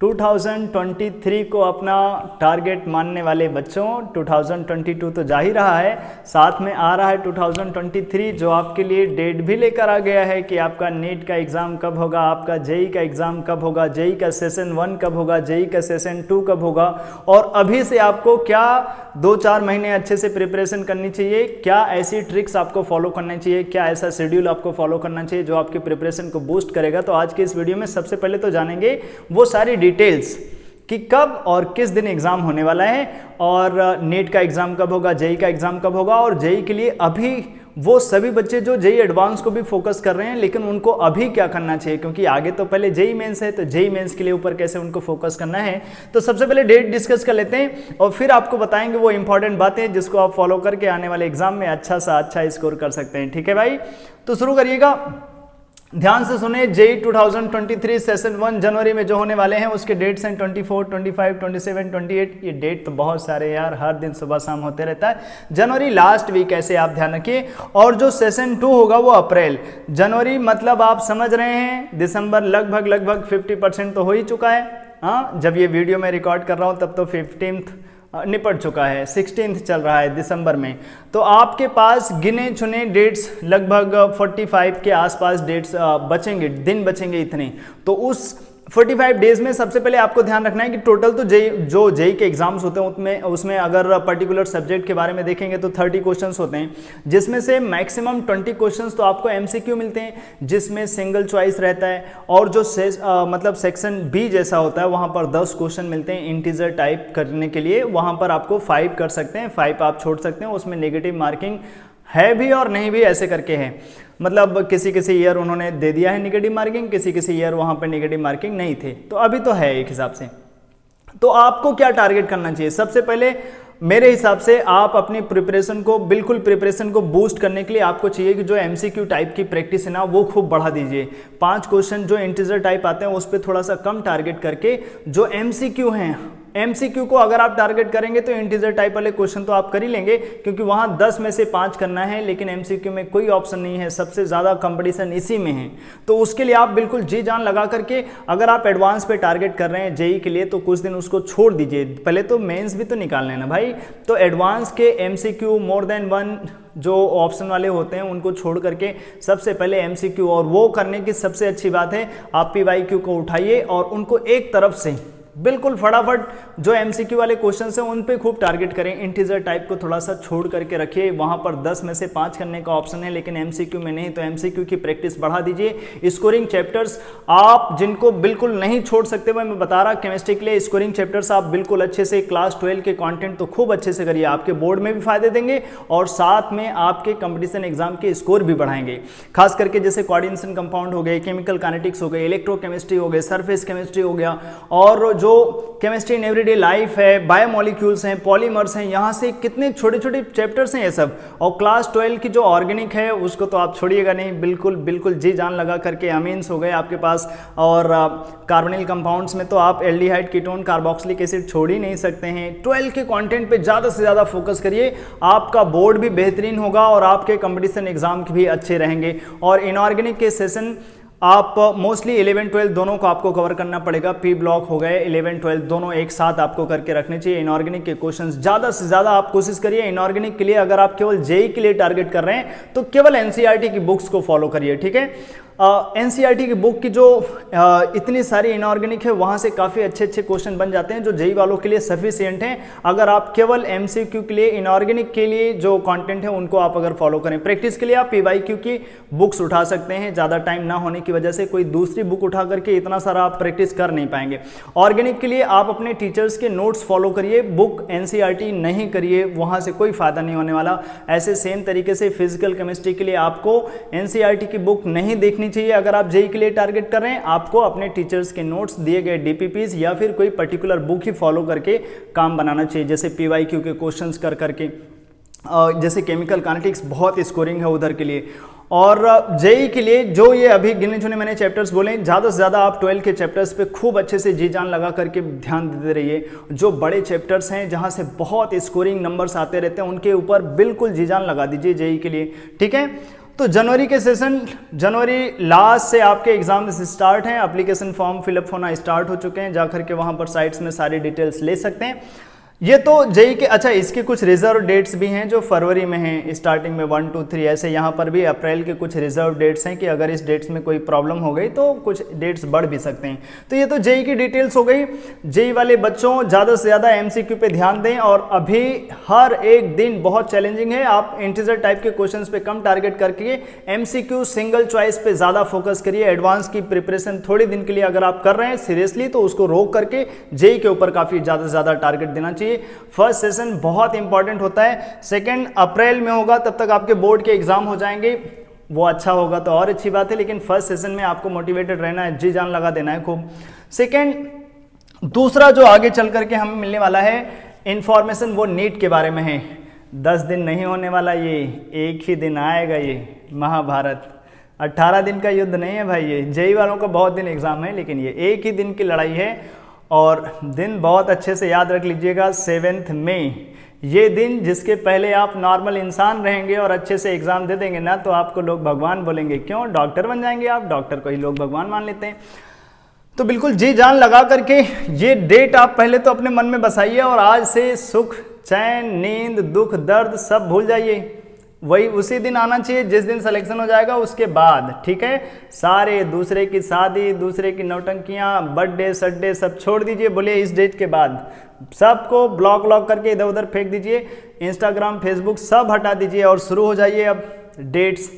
2023 को अपना टारगेट मानने वाले बच्चों, 2022 तो जा ही रहा है, साथ में आ रहा है 2023 जो आपके लिए डेट भी लेकर आ गया है कि आपका नीट का एग्ज़ाम कब होगा, आपका जेई का एग्ज़ाम कब होगा, जेई का सेशन 1 कब होगा, जेई का सेशन 2 कब होगा। और अभी से आपको क्या 2-4 महीने अच्छे से प्रिपरेशन करनी चाहिए, क्या ऐसी ट्रिक्स आपको फॉलो करनी चाहिए, क्या ऐसा शेड्यूल आपको फॉलो करना चाहिए जो आपकी प्रिपरेशन को बूस्ट करेगा। तो आज के इस वीडियो में सबसे पहले तो जानेंगे वो सारी डिटेल्स कि कब और किस दिन एग्ज़ाम होने वाला है, और नीट का एग्ज़ाम कब होगा, जेई का एग्ज़ाम कब होगा। और जेई के लिए अभी वो सभी बच्चे जो जेई एडवांस को भी फोकस कर रहे हैं, लेकिन उनको अभी क्या करना चाहिए, क्योंकि आगे तो पहले जेई मेंस है, तो जेई मेंस के लिए ऊपर कैसे उनको फोकस करना है। तो सबसे पहले डेट डिस्कस कर लेते हैं और फिर आपको बताएंगे वो इंपॉर्टेंट बातें जिसको आप फॉलो करके आने वाले एग्जाम में अच्छा सा अच्छा स्कोर कर सकते हैं। ठीक है भाई, तो शुरू करिएगा, ध्यान से सुने। जेई 2023 सेशन 1 जनवरी में जो होने वाले हैं उसके डेट्स हैं 24, 25, 27, 28। ये डेट तो बहुत सारे यार, हर दिन सुबह शाम होते रहता है। जनवरी लास्ट वीक ऐसे आप ध्यान रखिए। और जो सेशन 2 होगा वो अप्रैल, जनवरी मतलब आप समझ रहे हैं दिसंबर लगभग 50% तो हो ही चुका है। हाँ, जब ये वीडियो मैं रिकॉर्ड कर रहा हूँ तब तो 15th निपट चुका है, 16th चल रहा है दिसंबर में। तो आपके पास गिने चुने डेट्स लगभग 45 के आसपास डेट्स बचेंगे, दिन बचेंगे इतने। तो उस 45 डेज में सबसे पहले आपको ध्यान रखना है कि टोटल तो जेई के एग्जाम्स होते हैं उसमें अगर पर्टिकुलर सब्जेक्ट के बारे में देखेंगे तो 30 क्वेश्चंस होते हैं, जिसमें से मैक्सिमम 20 क्वेश्चंस तो आपको एमसीक्यू मिलते हैं जिसमें सिंगल चॉइस रहता है। और जो मतलब सेक्शन बी जैसा होता है वहाँ पर 10 क्वेश्चन मिलते हैं इंटीजर टाइप करने के लिए, वहाँ पर आपको 5 कर सकते हैं, 5 आप छोड़ सकते हैं, उसमें नेगेटिव मार्किंग है भी और नहीं भी ऐसे करके है। मतलब किसी किसी ईयर उन्होंने दे दिया है नेगेटिव मार्किंग, किसी किसी ईयर वहाँ पे नेगेटिव मार्किंग नहीं थे, तो अभी तो है एक हिसाब से। तो आपको क्या टारगेट करना चाहिए, सबसे पहले मेरे हिसाब से आप अपनी प्रिपरेशन को बूस्ट करने के लिए आपको चाहिए कि जो एमसीक्यू टाइप की प्रैक्टिस है ना वो खूब बढ़ा दीजिए। 5 क्वेश्चन जो इंटीजर टाइप आते हैं उस पर थोड़ा सा कम टारगेट करके जो एमसीक्यू हैं, एमसीक्यू को अगर आप टारगेट करेंगे तो इंटीजर टाइप वाले क्वेश्चन तो आप कर ही लेंगे, क्योंकि वहां 10 में से 5 करना है, लेकिन एमसीक्यू में कोई ऑप्शन नहीं है, सबसे ज्यादा कंपटीशन इसी में है। तो उसके लिए आप बिल्कुल जी जान लगा करके, अगर आप एडवांस पे टारगेट कर रहे हैं जेई के लिए तो कुछ दिन उसको छोड़ दीजिए, पहले तो मेंस भी तो निकालना है ना भाई। तो एडवांस के एमसीक्यू मोर देन 1 जो ऑप्शन वाले होते हैं उनको छोड़ करके सबसे पहले एमसीक्यू, और वो करने की सबसे अच्छी बात है आप पीवाईक्यू को उठाइए और उनको एक तरफ से बिल्कुल फटाफट जो एमसीक्यू वाले क्वेश्चंस हैं उन पे खूब टारगेट करें, इंटीजर टाइप को थोड़ा सा छोड़ करके रखिए। वहां पर 10 में से 5 करने का ऑप्शन है लेकिन एमसीक्यू में नहीं, तो एमसीक्यू की प्रैक्टिस बढ़ा दीजिए। स्कोरिंग चैप्टर्स आप जिनको बिल्कुल नहीं छोड़ सकते, मैं बता रहा केमिस्ट्री के लिए स्कोरिंग चैप्टर्स आप बिल्कुल अच्छे से क्लास 12 के कॉन्टेंट तो खूब अच्छे से करिए, आपके बोर्ड में भी फायदे देंगे और साथ में आपके कंपटीशन एग्जाम के स्कोर भी बढ़ाएंगे। खास करके जैसे कोऑर्डिनेशन कंपाउंड हो गए, केमिकल काइनेटिक्स हो गए, इलेक्ट्रोकेमिस्ट्री हो गए, सरफेस केमिस्ट्री हो गया, और जो केमिस्ट्री इन एवरीडे लाइफ है, बायोमोलिक्यूल्स हैं, पॉलीमर्स हैं, यहाँ से कितने छोटे छोटे चैप्टर्स हैं ये सब। और क्लास 12 की जो ऑर्गेनिक है उसको तो आप छोड़िएगा नहीं, बिल्कुल जी जान लगा करके अमीन्स हो गए आपके पास, और कार्बोनिल कंपाउंड्स में तो आप एल्डिहाइड, कीटोन, कार्बोक्सिलिक एसिड छोड़ ही नहीं सकते हैं। 12 के कंटेंट पे ज़्यादा से ज़्यादा फोकस करिए, आपका बोर्ड भी बेहतरीन होगा और आपके कंपटीशन एग्जाम भी अच्छे रहेंगे। और इनऑर्गेनिक के सेशन आप मोस्टली 11-12 दोनों को आपको कवर करना पड़ेगा, पी ब्लॉक हो गए, 11-12 दोनों एक साथ आपको करके रखने चाहिए। इनऑर्गेनिक के क्वेश्चंस ज़्यादा से ज़्यादा आप कोशिश करिए। इनऑर्गेनिक के लिए अगर आप केवल जेई के लिए टारगेट कर रहे हैं तो केवल एनसीईआरटी की बुक्स को फॉलो करिए, ठीक है। एनसीईआरटी की बुक की जो इतनी सारी इनऑर्गेनिक है वहाँ से काफ़ी अच्छे क्वेश्चन बन जाते हैं जो जेई वालों के लिए सफिशिएंट हैं। अगर आप केवल एमसीक्यू के लिए, इनऑर्गेनिक के लिए जो कंटेंट है उनको आप अगर फॉलो करें, प्रैक्टिस के लिए आप पीवाईक्यू की बुक्स उठा सकते हैं, ज़्यादा टाइम ना होने की वजह से कोई दूसरी बुक उठा करके इतना सारा आप प्रैक्टिस कर नहीं पाएंगे। ऑर्गेनिक के लिए आप अपने टीचर्स के नोट्स फॉलो करिए, बुक एनसीईआरटी नहीं करिए, वहाँ से कोई फायदा नहीं होने वाला। ऐसे सेम तरीके से फिजिकल केमिस्ट्री के लिए आपको एनसीईआरटी की बुक नहीं देखनी चाहिए। अगर आप जेई के लिए टारगेट कर रहे हैं आपको अपने टीचर्स के नोट्स, दिए गए डीपीपीज या फिर कोई पर्टिकुलर बुक ही फॉलो करके काम बनाना चाहिए, जैसे पीवाईक्यू के क्वेश्चंस कर करके, जैसे केमिकल काइनेटिक्स बहुत स्कोरिंग है उधर के लिए। और जेई के लिए जो ये अभी गिने चुने मैंने चैप्टर्स बोले, ज़्यादा से ज़्यादा आप 12 के चैप्टर्स पे खूब अच्छे से जी जान लगा करके ध्यान देते रहिए। जो बड़े चैप्टर्स हैं जहाँ से बहुत स्कोरिंग नंबर्स आते रहते हैं उनके ऊपर बिल्कुल जी जान लगा दीजिए जेई के लिए, ठीक है। तो जनवरी के सेशन, जनवरी लास्ट से आपके एग्जाम स्टार्ट हैं, एप्लीकेशन फॉर्म फिलअप होना स्टार्ट हो चुके हैं, जाकर के वहाँ पर साइट्स में सारी डिटेल्स ले सकते हैं। ये तो जेई के, अच्छा इसके कुछ रिजर्व डेट्स भी हैं जो फरवरी में हैं, स्टार्टिंग में 1, 2, 3 ऐसे, यहाँ पर भी अप्रैल के कुछ रिजर्व डेट्स हैं कि अगर इस डेट्स में कोई प्रॉब्लम हो गई तो कुछ डेट्स बढ़ भी सकते हैं। तो ये तो जेई की डिटेल्स हो गई। जेई वाले बच्चों ज़्यादा से ज़्यादा एमसीक्यू पे ध्यान दें, और अभी हर एक दिन बहुत चैलेंजिंग है। आप इंटीजर टाइप के क्वेश्चन पे कम टारगेट करके एमसीक्यू सिंगल चॉइस पे ज़्यादा फोकस करिए। एडवांस की प्रिपरेशन थोड़े दिन के लिए अगर आप कर रहे हैं सीरियसली, तो उसको रोक करके जेई के ऊपर काफ़ी ज़्यादा से ज़्यादा टारगेट देना चाहिए। फर्स्ट सेशन बहुत इंपॉर्टेंट होता है, 2 अप्रैल में होगा, तब तक आपके बोर्ड के एग्जाम हो जाएंगे, वो अच्छा होगा तो और अच्छी बात है, लेकिन फर्स्ट सेशन में आपको मोटिवेटेड रहना है, जी जान लगा देना है खूब। सेकंड, दूसरा जो आगे चल करके हमें मिलने वाला है इंफॉर्मेशन, वो नीट के बारे में है। 10 दिन नहीं होने वाला, ये एक ही दिन आएगा, ये महाभारत 18 दिन का युद्ध नहीं है भाई, ये जेई वालों का बहुत दिन एग्जाम है, लेकिन ये एक ही दिन की लड़ाई है। और दिन बहुत अच्छे से याद रख लीजिएगा, 7 मई, ये दिन जिसके पहले आप नॉर्मल इंसान रहेंगे और अच्छे से एग्जाम दे देंगे ना, तो आपको लोग भगवान बोलेंगे। क्यों? डॉक्टर बन जाएंगे आप, डॉक्टर को ही लोग भगवान मान लेते हैं। तो बिल्कुल जी जान लगा करके ये डेट आप पहले तो अपने मन में बसाइए, और आज से सुख, चैन, नींद, दुख, दर्द सब भूल जाइए। वही उसी दिन आना चाहिए जिस दिन सिलेक्शन हो जाएगा, उसके बाद, ठीक है। सारे दूसरे की शादी, दूसरे की नौटंकियां, बर्थडे सड्डे सब छोड़ दीजिए, बोलिए इस डेट के बाद सबको ब्लॉक करके इधर उधर फेंक दीजिए, इंस्टाग्राम फेसबुक सब हटा दीजिए और शुरू हो जाइए अब डेट्स।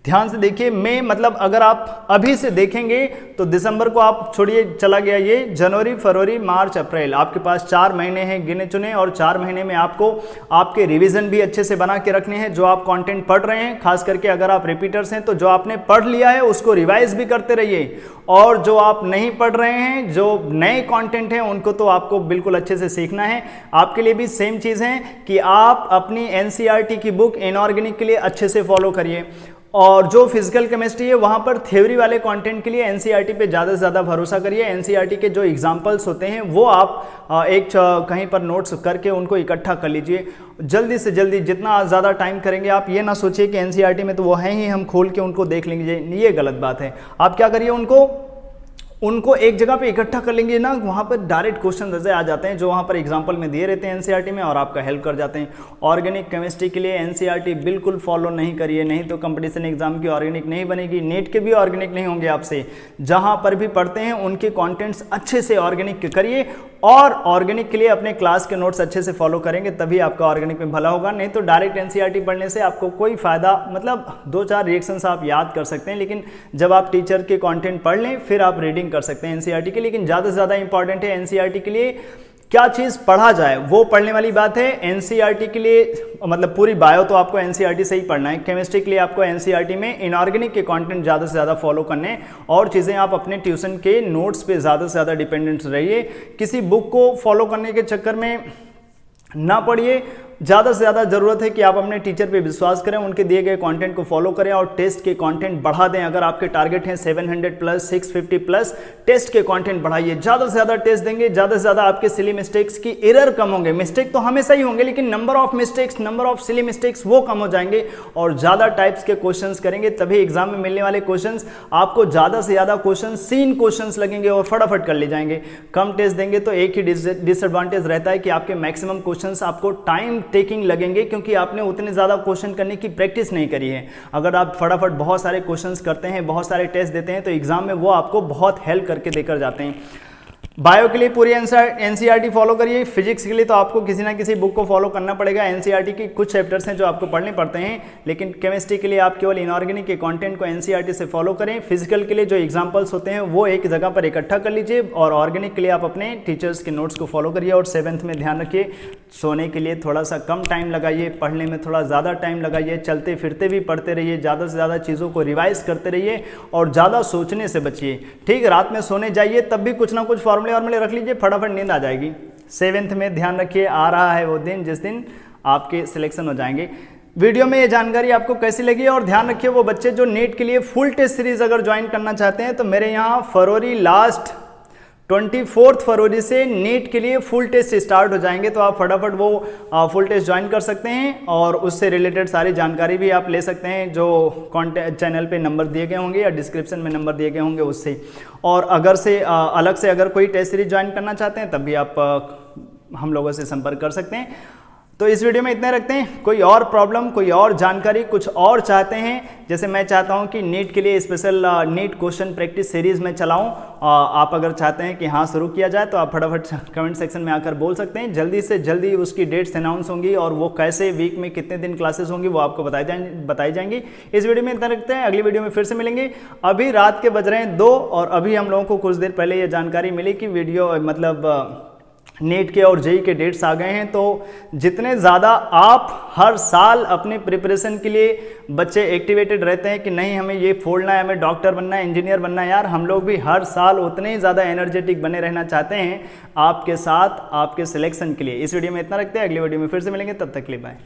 ध्यान से देखिए, मई मतलब अगर आप अभी से देखेंगे तो दिसंबर को आप छोड़िए, चला गया ये, जनवरी फरवरी मार्च अप्रैल, आपके पास 4 महीने हैं गिने चुने, और 4 महीने में आपको आपके रिवीजन भी अच्छे से बना के रखने हैं। जो आप कंटेंट पढ़ रहे हैं, खास करके अगर आप रिपीटर्स हैं, तो जो आपने पढ़ लिया है उसको रिवाइज भी करते रहिए, और जो आप नहीं पढ़ रहे हैं, जो नए कंटेंट हैं, उनको तो आपको बिल्कुल अच्छे से सीखना है। आपके लिए भी सेम चीज़ है कि आप अपनी एनसीईआरटी की बुक इनऑर्गेनिक के लिए अच्छे से फॉलो करिए, और जो फिजिकल केमिस्ट्री है वहाँ पर थ्योरी वाले कंटेंट के लिए एनसीईआरटी पे ज़्यादा से ज़्यादा भरोसा करिए। एनसीईआरटी के जो एग्जांपल्स होते हैं वो आप कहीं पर नोट्स करके उनको इकट्ठा कर लीजिए। जल्दी से जल्दी, जितना ज़्यादा टाइम करेंगे, आप ये ना सोचिए कि एनसीईआरटी में तो वो हैं ही, हम खोल के उनको देख लेंगे, ये गलत बात है। आप क्या करिए, उनको एक जगह पे इकट्ठा कर लेंगे ना, वहाँ पर डायरेक्ट क्वेश्चन ऐसे आ जाते हैं जो वहाँ पर एग्जांपल में दिए रहते हैं एनसीईआरटी में, और आपका हेल्प कर जाते हैं। ऑर्गेनिक केमिस्ट्री के लिए एनसीईआरटी बिल्कुल फॉलो नहीं करिए, नहीं तो कंपटीशन एग्जाम की ऑर्गेनिक नहीं बनेगी, नीट के भी ऑर्गेनिक नहीं होंगे आपसे। जहाँ पर भी पढ़ते हैं उनके कॉन्टेंट्स अच्छे से ऑर्गेनिक करिए, और ऑर्गेनिक के लिए अपने क्लास के नोट्स अच्छे से फॉलो करेंगे, तभी आपका ऑर्गेनिक में भला होगा। नहीं तो डायरेक्ट एनसीईआरटी पढ़ने से आपको कोई फायदा, मतलब 2-4 रिएक्शंस आप याद कर सकते हैं, लेकिन जब आप टीचर के कंटेंट पढ़ लें फिर आप रीडिंग कर सकते हैं एनसीईआरटी के। लेकिन ज़्यादा से ज़्यादा इंपॉर्टेंट है एनसीईआरटी के लिए क्या चीज़ पढ़ा जाए वो पढ़ने वाली बात है। एनसीईआरटी के लिए मतलब पूरी बायो तो आपको एनसीईआरटी से ही पढ़ना है। केमिस्ट्री के लिए आपको एनसीईआरटी में इनऑर्गेनिक के कंटेंट ज़्यादा से ज़्यादा फॉलो करने, और चीज़ें आप अपने ट्यूशन के नोट्स पे ज़्यादा से ज़्यादा डिपेंडेंट रहिए। किसी बुक को फॉलो करने के चक्कर में ना पढ़िए। ज़्यादा से ज़्यादा ज़रूरत है कि आप अपने टीचर पे विश्वास करें, उनके दिए गए कंटेंट को फॉलो करें, और टेस्ट के कंटेंट बढ़ा दें। अगर आपके टारगेट हैं 700 प्लस 650 प्लस, टेस्ट के कंटेंट बढ़ाइए। ज़्यादा से ज़्यादा टेस्ट देंगे, ज़्यादा से ज़्यादा आपके सिली मिस्टेक्स की एरर कम होंगे। मिस्टेक तो हमेशा ही होंगे, लेकिन number of mistakes, number of silly mistakes वो कम हो जाएंगे, और ज़्यादा टाइप्स के क्वेश्चंस करेंगे, तभी एग्जाम में मिलने वाले क्वेश्चंस आपको ज़्यादा से ज़्यादा क्वेश्चन सीन क्वेश्चंस लगेंगे और फटाफट कर ले जाएंगे। कम टेस्ट देंगे तो एक ही डिसएडवांटेज रहता है कि आपके मैक्सिमम क्वेश्चंस आपको टाइम टेकिंग लगेंगे, क्योंकि आपने उतने ज़्यादा क्वेश्चन करने की प्रैक्टिस नहीं करी है। अगर आप फटाफट बहुत सारे क्वेश्चंस करते हैं, बहुत सारे टेस्ट देते हैं, तो एग्जाम में वो आपको बहुत हेल्प करके देकर जाते हैं। बायो के लिए पूरी एनसीईआरटी फॉलो करिए। फिजिक्स के लिए तो आपको किसी ना किसी बुक को फॉलो करना पड़ेगा। एनसीईआरटी की कुछ चैप्टर्स हैं जो आपको पढ़ने पड़ते हैं, लेकिन केमिस्ट्री के लिए आप केवल इनऑर्गेनिक के कंटेंट को एनसीईआरटी से फॉलो करें। फिजिकल के लिए जो एग्जांपल्स होते हैं वो एक जगह पर इकट्ठा कर लीजिए, और ऑर्गेनिक के लिए आप अपने टीचर्स के नोट्स को फॉलो करिए। और 7th में ध्यान रखिए, सोने के लिए थोड़ा सा कम टाइम लगाइए, पढ़ने में थोड़ा ज़्यादा टाइम लगाइए, चलते फिरते भी पढ़ते रहिए, ज़्यादा से ज़्यादा चीज़ों को रिवाइज करते रहिए, और ज़्यादा सोचने से बचिए। ठीक, रात में सोने जाइए तब भी कुछ ना कुछ फॉर्मूले रख लीजिए, फटाफट नींद आ जाएगी। 7th में ध्यान रखिए, आ रहा है वो दिन जिस दिन आपके सिलेक्शन हो जाएंगे। वीडियो में ये जानकारी आपको कैसी लगी, और ध्यान रखिए वो बच्चे जो नीट के लिए फुल टेस्ट सीरीज अगर ज्वाइन करना चाहते हैं, तो मेरे यहाँ फरवरी लास्ट 24 फरवरी से नीट के लिए फुल टेस्ट स्टार्ट हो जाएंगे, तो आप फटाफट वो फुल टेस्ट ज्वाइन कर सकते हैं और उससे रिलेटेड सारी जानकारी भी आप ले सकते हैं, जो कॉन्टैक्ट चैनल पे नंबर दिए गए होंगे या डिस्क्रिप्शन में नंबर दिए गए होंगे उससे। और अगर से अलग से अगर कोई टेस्ट सीरीज ज्वाइन करना चाहते हैं तब भी आप हम लोगों से संपर्क कर सकते हैं। तो इस वीडियो में इतने रखते हैं। कोई और प्रॉब्लम, कोई और जानकारी, कुछ और चाहते हैं, जैसे मैं चाहता हूं कि नीट के लिए special NEET question practice series में चलाऊं, आप अगर चाहते हैं कि हाँ शुरू किया जाए तो आप फटाफट कमेंट सेक्शन में आकर बोल सकते हैं। जल्दी से जल्दी उसकी डेट्स अनाउंस होंगी और वो कैसे वीक में कितने दिन क्लासेस होंगी वो आपको बताई जाएंगी। इस वीडियो में इतना रखते हैं, अगली वीडियो में फिर से मिलेंगे। अभी रात के बज रहे हैं 2 और अभी हम लोगों को कुछ देर पहले ये जानकारी मिली कि वीडियो मतलब नीट के और जेई के डेट्स आ गए हैं। तो जितने ज़्यादा आप हर साल अपने प्रिपरेशन के लिए बच्चे एक्टिवेटेड रहते हैं कि नहीं हमें ये फोड़ना है, हमें डॉक्टर बनना है, इंजीनियर बनना है, यार हम लोग भी हर साल उतने ही ज़्यादा एनर्जेटिक बने रहना चाहते हैं आपके साथ, आपके सिलेक्शन के लिए। इस वीडियो में इतना रखते हैं, अगली वीडियो में फिर से मिलेंगे, तब तक के लिए बाय।